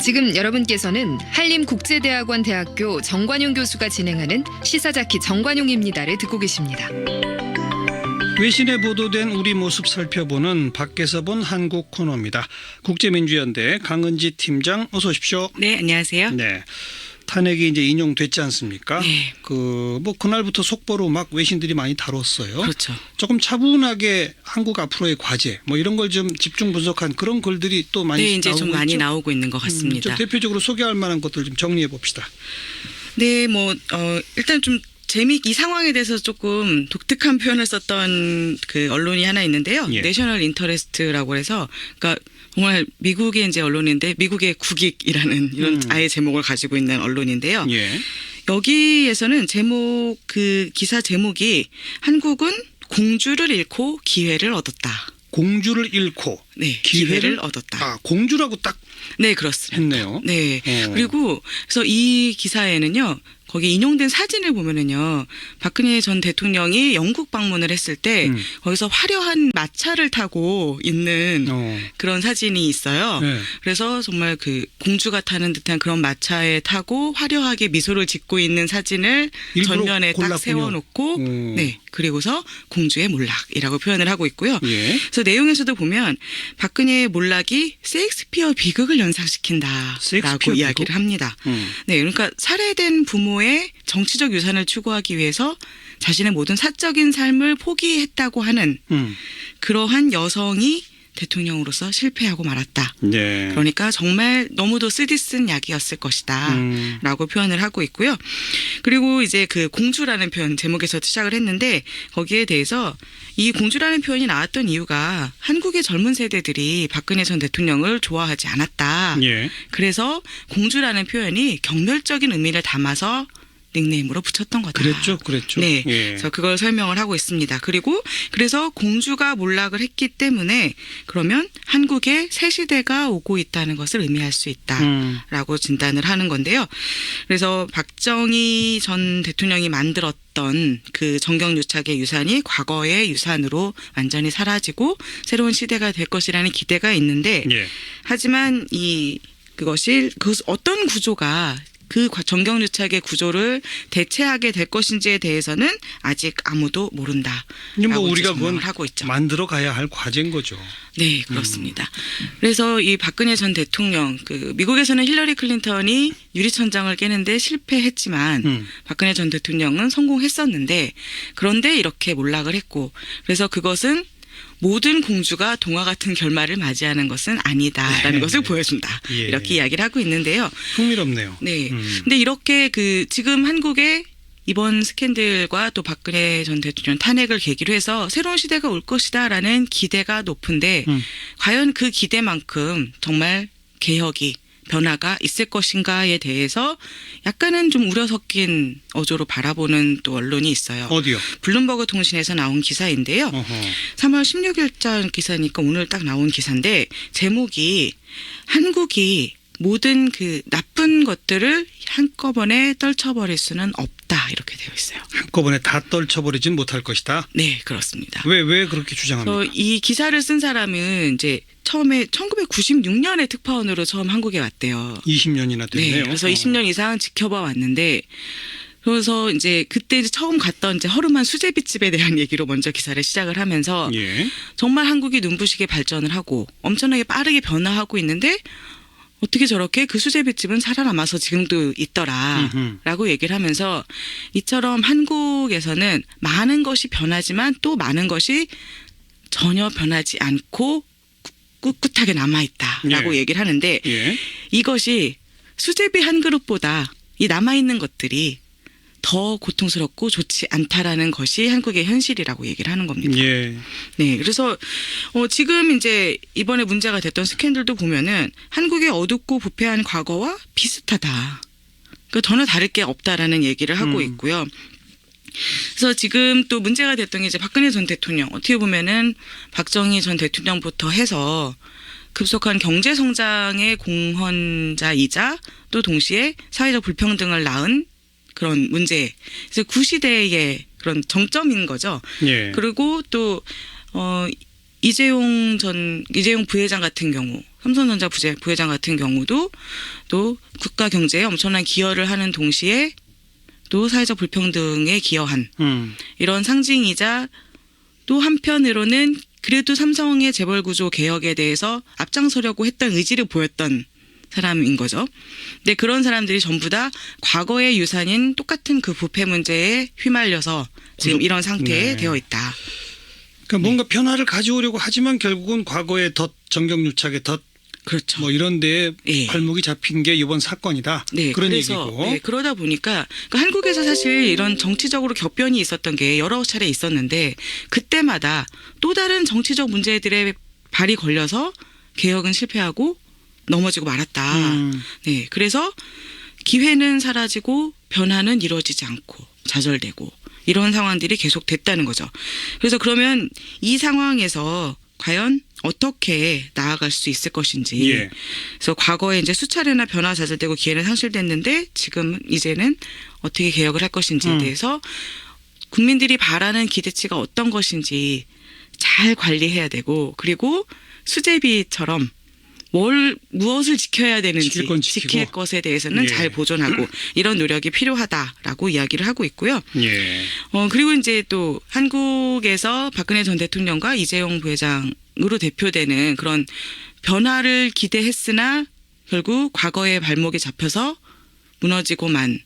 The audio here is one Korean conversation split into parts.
지금 여러분께서는 한림국제대학원 대학교 정관용 교수가 진행하는 시사자키 정관용입니다를 듣고 계십니다. 외신에 보도된 우리 모습 살펴보는 밖에서 본 한국 코너입니다. 국제민주연대 강은지 팀장 어서 오십시오. 네, 안녕하세요. 네. 탄핵이 이제 인용됐지 않습니까? 네. 그날부터 속보로 막 외신들이 많이 다뤘어요. 그렇죠. 조금 차분하게 한국 앞으로의 과제 이런 걸 좀 집중 분석한 그런 글들이 또 많이 네, 이제 나오고 좀 많이 있죠? 나오고 있는 것 같습니다. 좀 대표적으로 소개할 만한 것들 좀 정리해 봅시다. 네, 일단 좀 이 상황에 대해서 조금 독특한 표현을 썼던 그 언론이 하나 있는데요. 예. 내셔널 인터레스트라고 해서, 그러니까 정말 미국의 이제 언론인데 미국의 국익이라는 이런 아예 제목을 가지고 있는 언론인데요. 예. 여기에서는 기사 제목이 한국은 공주를 잃고 기회를 얻었다. 공주를 잃고 네, 기회를 얻었다. 공주라고 딱 네, 그렇습니다. 했네요. 네. 그리고 그래서 이 기사에는요. 거기 인용된 사진을 보면은요. 박근혜 전 대통령이 영국 방문을 했을 때 거기서 화려한 마차를 타고 있는 그런 사진이 있어요. 네. 그래서 정말 그 공주가 타는 듯한 그런 마차에 타고 화려하게 미소를 짓고 있는 사진을 전면에 딱 골랐군요. 세워놓고 네. 그리고서 공주의 몰락이라고 표현을 하고 있고요. 예. 그래서 내용에서도 보면 박근혜의 몰락이 셰익스피어 비극을 연상시킨다라고 셰익스피어 이야기를 비극? 합니다. 네, 그러니까 살해된 부모의 정치적 유산을 추구하기 위해서 자신의 모든 사적인 삶을 포기했다고 하는 그러한 여성이 대통령으로서 실패하고 말았다. 네. 그러니까 정말 너무도 쓰디쓴 약이었을 것이다. 라고 표현을 하고 있고요. 그리고 이제 그 공주라는 표현 제목에서 시작을 했는데 거기에 대해서 이 공주라는 표현이 나왔던 이유가 한국의 젊은 세대들이 박근혜 전 대통령을 좋아하지 않았다. 예. 그래서 공주라는 표현이 경멸적인 의미를 담아서 닉네임으로 붙였던 거다. 그랬죠. 네, 예. 그래서 그걸 설명을 하고 있습니다. 그리고 그래서 공주가 몰락을 했기 때문에 그러면 한국에 새 시대가 오고 있다는 것을 의미할 수 있다라고 진단을 하는 건데요. 그래서 박정희 전 대통령이 만들었던 그 정경유착의 유산이 과거의 유산으로 완전히 사라지고 새로운 시대가 될 것이라는 기대가 있는데 예. 하지만 그것이 어떤 구조가 그 정경유착의 구조를 대체하게 될 것인지에 대해서는 아직 아무도 모른다. 우리가 그건 하고 있죠. 만들어 가야 할 과제인 거죠. 네, 그렇습니다. 그래서 이 박근혜 전 대통령, 미국에서는 힐러리 클린턴이 유리천장을 깨는데 실패했지만 박근혜 전 대통령은 성공했었는데 그런데 이렇게 몰락을 했고 그래서 그것은 모든 공주가 동화 같은 결말을 맞이하는 것은 아니다라는 것을 보여준다. 예. 이렇게 이야기를 하고 있는데요. 흥미롭네요. 네. 근데 이렇게 지금 한국의 이번 스캔들과 또 박근혜 전 대통령 탄핵을 계기로 해서 새로운 시대가 올 것이다라는 기대가 높은데 과연 그 기대만큼 정말 개혁이 변화가 있을 것인가에 대해서 약간은 좀 우려 섞인 어조로 바라보는 또 언론이 있어요. 어디요? 블룸버그 통신에서 나온 기사인데요. 어허. 3월 16일자 기사니까 오늘 딱 나온 기사인데 제목이 한국이 모든 그 나쁜 것들을 한꺼번에 떨쳐버릴 수는 없다 이렇게 되어 있어요. 한꺼번에 다 떨쳐버리진 못할 것이다. 네, 그렇습니다. 왜 그렇게 주장합니까? 이 기사를 쓴 사람은 이제 처음에 1996년에 특파원으로 처음 한국에 왔대요. 20년이나 됐네요. 네, 그래서 20년 이상 지켜봐 왔는데 그래서 이제 그때 처음 갔던 이제 허름한 수제비집에 대한 얘기로 먼저 기사를 시작을 하면서 예. 정말 한국이 눈부시게 발전을 하고 엄청나게 빠르게 변화하고 있는데 어떻게 저렇게 그 수제비집은 살아남아서 지금도 있더라라고 얘기를 하면서 이처럼 한국에서는 많은 것이 변하지만 또 많은 것이 전혀 변하지 않고 꿋꿋하게 남아있다라고 예. 얘기를 하는데 예. 이것이 수제비 한 그릇보다 이 남아있는 것들이 더 고통스럽고 좋지 않다라는 것이 한국의 현실이라고 얘기를 하는 겁니다. 예. 네, 그래서 지금 이제 이번에 문제가 됐던 스캔들도 보면은 한국의 어둡고 부패한 과거와 비슷하다. 그러니까 전혀 다를 게 없다라는 얘기를 하고 있고요. 그래서 지금 또 문제가 됐던 게 이제 박근혜 전 대통령 어떻게 보면은 박정희 전 대통령부터 해서 급속한 경제 성장의 공헌자이자 또 동시에 사회적 불평등을 낳은 그런 문제. 그래서 구시대의 그런 정점인 거죠. 예. 그리고 또 이재용 부회장 같은 경우 삼성전자 부회장 같은 경우도 또 국가 경제에 엄청난 기여를 하는 동시에 또 사회적 불평등에 기여한 이런 상징이자 또 한편으로는 그래도 삼성의 재벌 구조 개혁에 대해서 앞장서려고 했던 의지를 보였던 사람인 거죠. 근데 그런 사람들이 전부 다 과거의 유산인 똑같은 그 부패 문제에 휘말려서 지금 이런 상태에 네. 되어 있다. 그러니까 뭔가 변화를 가져오려고 하지만 결국은 과거의 덫, 정경유착의 덫, 그렇죠. 뭐 이런 데에 예. 발목이 잡힌 게 이번 사건이다. 네, 그런 그래서, 얘기고. 네, 그러다 보니까 그러니까 한국에서 사실 이런 정치적으로 격변이 있었던 게 여러 차례 있었는데 그때마다 또 다른 정치적 문제들의 발이 걸려서 개혁은 실패하고 넘어지고 말았다. 네, 그래서 기회는 사라지고 변화는 이루어지지 않고 좌절되고 이런 상황들이 계속 됐다는 거죠. 그래서 그러면 이 상황에서 과연 어떻게 나아갈 수 있을 것인지. 예. 그래서 과거에 이제 수차례나 변화 좌절되고 기회는 상실됐는데 지금 이제는 어떻게 개혁을 할 것인지에 대해서 국민들이 바라는 기대치가 어떤 것인지 잘 관리해야 되고 그리고 수제비처럼 무엇을 지켜야 되는지 지킬 건 지키고. 지킬 것에 대해서는 예. 잘 보존하고 이런 노력이 필요하다라고 이야기를 하고 있고요. 예. 그리고 이제 또 한국에서 박근혜 전 대통령과 이재용 부회장으로 대표되는 그런 변화를 기대했으나 결국 과거의 발목에 잡혀서 무너지고만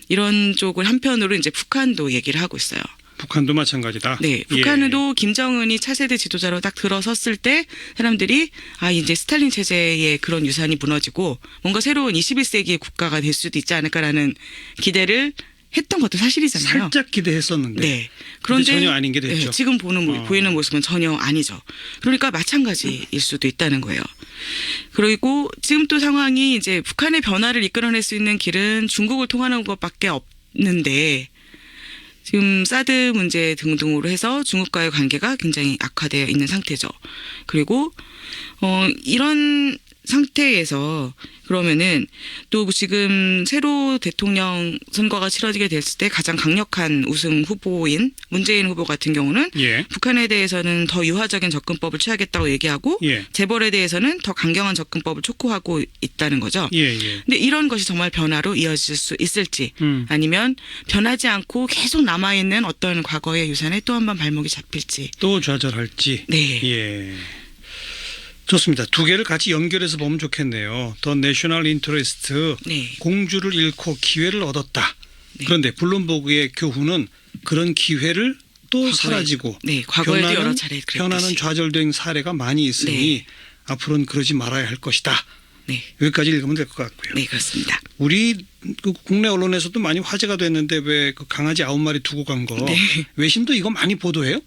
이런 쪽을 한편으로 이제 북한도 얘기를 하고 있어요. 북한도 마찬가지다. 네, 북한도 김정은이 차세대 지도자로 딱 들어섰을 때 사람들이 이제 스탈린 체제의 그런 유산이 무너지고 뭔가 새로운 21세기의 국가가 될 수도 있지 않을까라는 기대를 했던 것도 사실이잖아요. 살짝 기대했었는데. 네. 그런데 전혀 아닌 게 됐죠. 네, 지금 보이는 모습은 전혀 아니죠. 그러니까 마찬가지일 수도 있다는 거예요. 그리고 지금 또 상황이 이제 북한의 변화를 이끌어낼 수 있는 길은 중국을 통하는 것밖에 없는데 지금 사드 문제 등등으로 해서 중국과의 관계가 굉장히 악화되어 있는 상태죠. 그리고 이런 상태에서 그러면은 또 지금 새로 대통령 선거가 치러지게 됐을 때 가장 강력한 우승 후보인 문재인 후보 같은 경우는 예. 북한에 대해서는 더 유화적인 접근법을 취하겠다고 얘기하고 예. 재벌에 대해서는 더 강경한 접근법을 촉구하고 있다는 거죠. 예, 예. 근데 이런 것이 정말 변화로 이어질 수 있을지 아니면 변하지 않고 계속 남아있는 어떤 과거의 유산에 또 한 번 발목이 잡힐지. 또 좌절할지. 네. 예. 좋습니다. 두 개를 같이 연결해서 보면 좋겠네요. 더 내셔널 인터레스트 네. 공주를 잃고 기회를 얻었다. 네. 그런데 블룸버그의 교훈은 그런 기회를 또 과거에, 사라지고 네, 과거에도 여러 차례 그랬듯이. 변화는 좌절된 사례가 많이 있으니 네. 앞으로는 그러지 말아야 할 것이다. 네. 여기까지 읽으면 될 것 같고요. 네, 그렇습니다. 우리 그 국내 언론에서도 많이 화제가 됐는데 왜 그 강아지 9마리 두고 간 거. 네. 외신도 이거 많이 보도해요?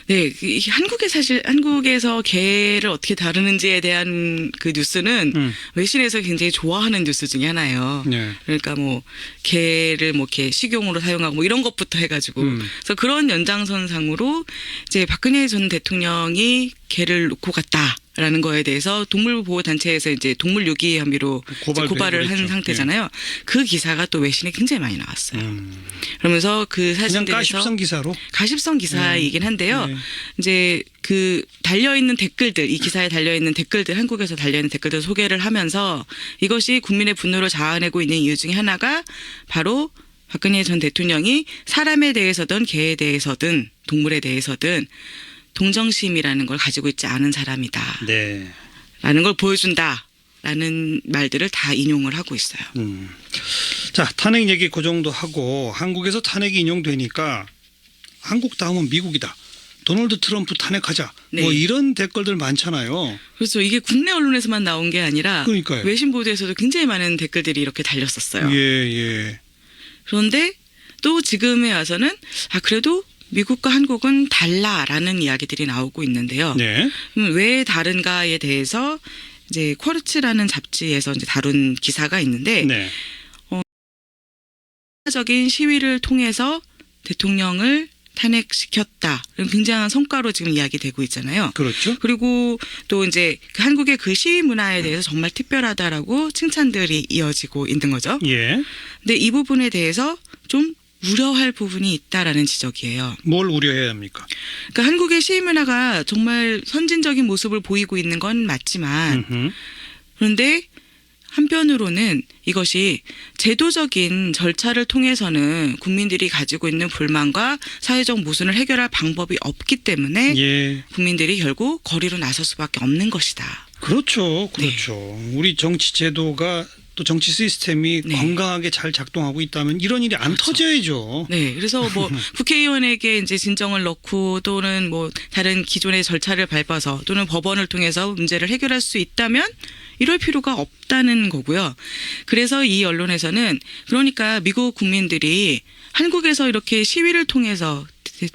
네, 한국에서 개를 어떻게 다루는지에 대한 그 뉴스는 외신에서 굉장히 좋아하는 뉴스 중에 하나예요. 네. 그러니까 뭐 개를 뭐 이렇게 식용으로 사용하고 뭐 이런 것부터 해가지고 그래서 그런 연장선상으로 이제 박근혜 전 대통령이 개를 놓고 갔다라는 거에 대해서 동물보호단체에서 이제 동물 유기 혐의로 고발을 한 상태잖아요. 그 기사가 또 외신에 굉장히 많이 나왔어요. 그러면서 그 그냥 사진들에서 가십성 기사로. 가십성 기사이긴 한데요. 네. 이제 그 달려있는 댓글들, 이 기사에 달려있는 댓글들, 한국에서 달려있는 댓글들 소개를 하면서 이것이 국민의 분노를 자아내고 있는 이유 중에 하나가 바로 박근혜 전 대통령이 사람에 대해서든 개에 대해서든 동물에 대해서든 동정심이라는 걸 가지고 있지 않은 사람이다. 네. 라는 걸 보여준다. 라는 말들을 다 인용을 하고 있어요. 자, 탄핵 얘기 그 정도 하고 한국에서 탄핵이 인용되니까 한국 다음은 미국이다. 도널드 트럼프 탄핵하자. 네. 뭐 이런 댓글들 많잖아요. 그렇죠. 이게 국내 언론에서만 나온 게 아니라 그러니까요. 외신 보도에서도 굉장히 많은 댓글들이 이렇게 달렸었어요. 예, 예. 그런데 또 지금에 와서는 그래도 미국과 한국은 달라라는 이야기들이 나오고 있는데요. 네. 왜 다른가에 대해서 이제 쿼르츠라는 잡지에서 이제 다룬 기사가 있는데 네. 적인 시위를 통해서 대통령을 탄핵시켰다. 굉장한 성과로 지금 이야기되고 있잖아요. 그렇죠. 그리고 또 이제 한국의 그 시위 문화에 대해서 정말 특별하다라고 칭찬들이 이어지고 있는 거죠. 예. 근데 이 부분에 대해서 좀 우려할 부분이 있다라는 지적이에요. 뭘 우려해야 합니까? 그러니까 한국의 시위 문화가 정말 선진적인 모습을 보이고 있는 건 맞지만 그런데 한편으로는 이것이 제도적인 절차를 통해서는 국민들이 가지고 있는 불만과 사회적 모순을 해결할 방법이 없기 때문에 예. 국민들이 결국 거리로 나설 수밖에 없는 것이다. 그렇죠. 그렇죠. 우리 정치 제도가 또 정치 시스템이 네. 건강하게 잘 작동하고 있다면 이런 일이 안 그렇죠. 터져야죠. 네, 그래서 뭐 국회의원에게 이제 진정을 넣고 또는 뭐 다른 기존의 절차를 밟아서 또는 법원을 통해서 문제를 해결할 수 있다면 이럴 필요가 없다는 거고요. 그래서 이 언론에서는 그러니까 미국 국민들이 한국에서 이렇게 시위를 통해서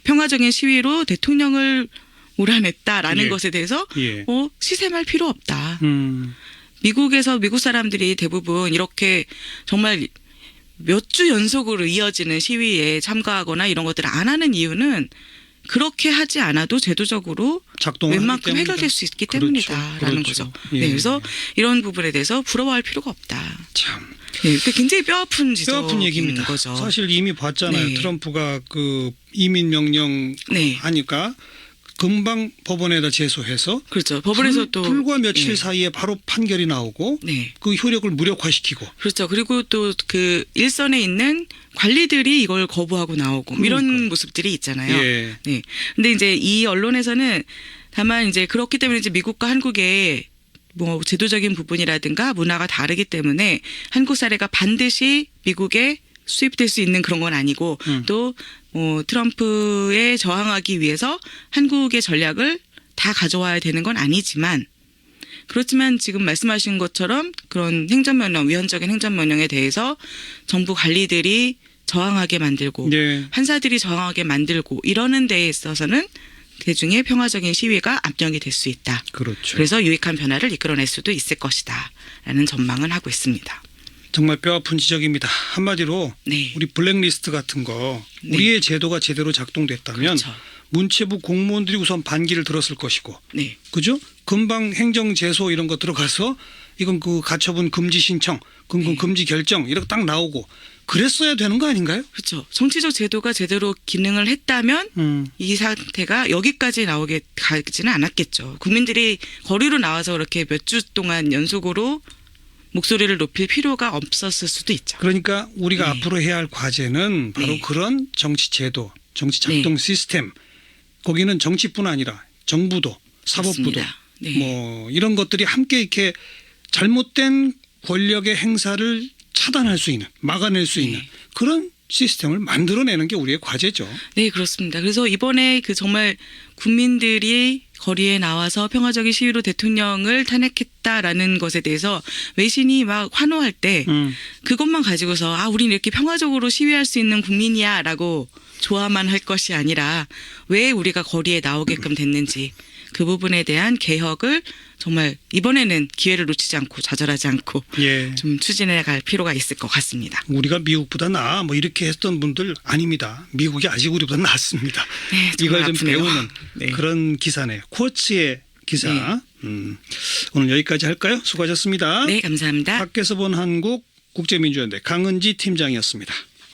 평화적인 시위로 대통령을 몰아냈다라는 예. 것에 대해서 예. 시샘할 필요 없다. 음. 미국에서 미국 사람들이 대부분 이렇게 정말 몇 주 연속으로 이어지는 시위에 참가하거나 이런 것들을 안 하는 이유는 그렇게 하지 않아도 제도적으로 작동하기 웬만큼 때문이다. 해결될 수 있기 그렇죠. 때문이다라는 그렇죠. 거죠. 예. 네, 그래서 이런 부분에 대해서 부러워할 필요가 없다. 참 네, 그 굉장히 뼈아픈 뼈아픈 얘기입니다. 거죠. 사실 이미 봤잖아요. 네. 트럼프가 그 이민 명령 네, 하니까 금방 법원에다 제소해서 그렇죠. 법원에서 또 불과 며칠 예. 사이에 바로 판결이 나오고 네, 그 효력을 무력화시키고 그렇죠. 그리고 또 그 일선에 있는 관리들이 이걸 거부하고 나오고 이런 그러니까요. 모습들이 있잖아요. 예. 네. 근데 이제 이 언론에서는 다만 이제 그렇기 때문에 이제 미국과 한국의 뭐 제도적인 부분이라든가 문화가 다르기 때문에 한국 사례가 반드시 미국에 수입될 수 있는 그런 건 아니고 또 트럼프에 저항하기 위해서 한국의 전략을 다 가져와야 되는 건 아니지만 그렇지만 지금 말씀하신 것처럼 그런 행정명령, 위헌적인 행정명령에 대해서 정부 관리들이 저항하게 만들고 예. 판사들이 저항하게 만들고 이러는 데에 있어서는 대중의 평화적인 시위가 압력이 될 수 있다. 그렇죠. 그래서 유익한 변화를 이끌어낼 수도 있을 것이다. 라는 전망은 하고 있습니다. 정말 뼈아픈 지적입니다. 한마디로 네. 우리 블랙리스트 같은 거 네. 우리의 제도가 제대로 작동됐다면 그렇죠. 문체부 공무원들이 우선 반기를 들었을 것이고 네. 그죠? 금방 행정 제소 이런 거 들어가서 이건 그 가처분 금지 신청, 네. 금지 결정 이렇게 딱 나오고 그랬어야 되는 거 아닌가요? 그렇죠. 정치적 제도가 제대로 기능을 했다면 이 사태가 여기까지 나오게 가지는 않았겠죠. 국민들이 거리로 나와서 그렇게 몇 주 동안 연속으로 목소리를 높일 필요가 없었을 수도 있죠. 그러니까 우리가 네. 앞으로 해야 할 과제는 바로 네. 그런 정치 제도, 정치 작동 시스템 거기는 정치뿐 아니라 정부도 사법부도 맞습니다. 네. 뭐 이런 것들이 함께 이렇게 잘못된 권력의 행사를 차단할 수 있는, 막아낼 수 있는 그런 시스템을 만들어내는 게 우리의 과제죠. 네, 그렇습니다. 그래서 이번에 그 정말 국민들이 거리에 나와서 평화적인 시위로 대통령을 탄핵했다라는 것에 대해서 외신이 막 환호할 때 그것만 가지고서 우리는 이렇게 평화적으로 시위할 수 있는 국민이야라고 좋아만 할 것이 아니라 왜 우리가 거리에 나오게끔 됐는지 그 부분에 대한 개혁을 정말 이번에는 기회를 놓치지 않고 좌절하지 않고 예. 좀 추진해 갈 필요가 있을 것 같습니다. 우리가 미국보다 나아 뭐 이렇게 했던 분들 아닙니다. 미국이 아직 우리보다 낫습니다. 네, 정말 이걸 좀 아프네요. 배우는 네. 그런 기사네요. 쿼츠의 기사. 오늘 여기까지 할까요? 수고하셨습니다. 네, 감사합니다. 밖에서 본 한국 국제민주연대 강은지 팀장이었습니다.